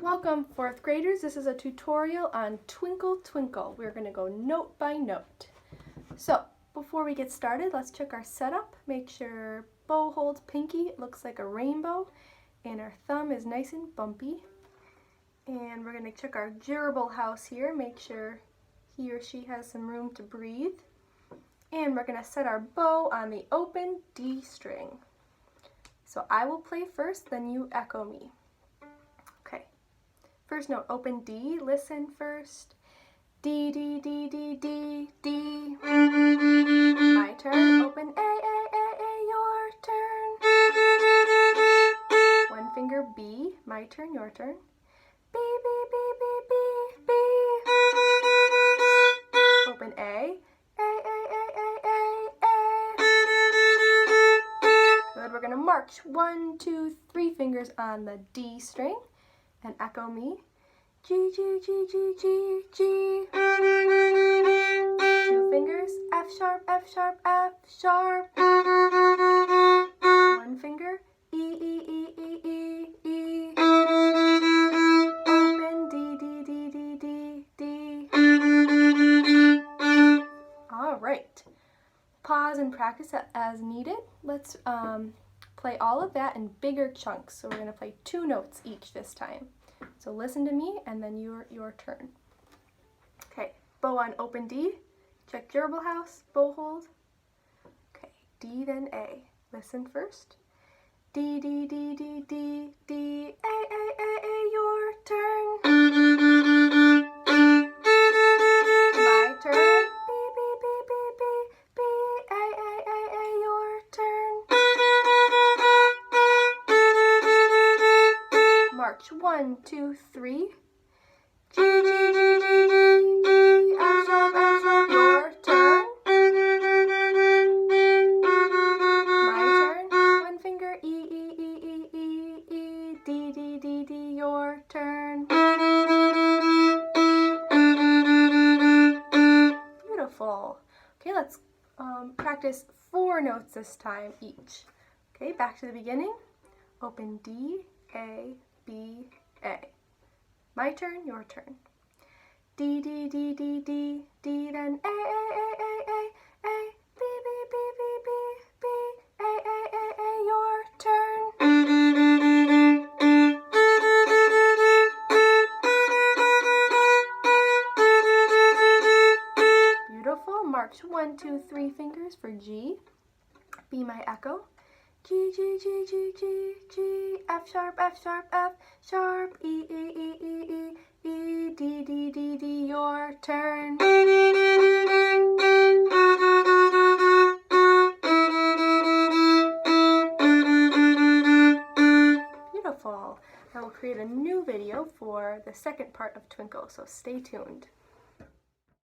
Welcome, fourth graders. This is a tutorial on Twinkle, Twinkle. We're going to go note by note. So, before we get started, let's check our setup. Make sure bow holds pinky, it looks like a rainbow, and our thumb is nice and bumpy. And we're going to check our gerbil house here, make sure he or she has some room to breathe. And we're going to set our bow on the open D string. So I will play first, then you echo me. Okay. First note, open D, listen first. D, D, D, D, D, D. My turn, open A, your turn. One finger B, my turn, your turn. B, B, B, B, B, B. Open A, Good, we're gonna march 1, 2, 3 fingers on the D string. And echo me. G, G, G, G, G, G. 2 fingers, F sharp, F sharp, F sharp. 1 finger, E, E, E, E, E, E. Open D, D, D, D, D, D. All right. Pause and practice as needed. Let's play all of that in bigger chunks. So we're going to play 2 notes each this time. So listen to me and then your turn. Okay, bow on open D. Check gerbil house, bow hold. Okay, D then A. Listen first. D, D, D, D, D, D, A, your turn. My turn. B, B, B, B, B, B, A, your turn. March 1, 2, 3. G, G, G, G, G, G, F sharp, your turn. My turn. 1 finger, E, E, E, E, E, E, D, D, D, D, your turn. Beautiful. Okay, let's practice 4 notes this time each. Okay, back to the beginning. Open D, A, B, A. My turn, your turn. D, D, D, D, D, D, then A, B, B, B, B, B, B, A, your turn. Beautiful. March 1, 2, 3 fingers for G. Be my echo. G, G, G, G, G, G, F sharp, F sharp, F sharp, E, E, E, E, E, E, D, D, D, D, your turn. Beautiful. I will create a new video for the second part of Twinkle, so stay tuned.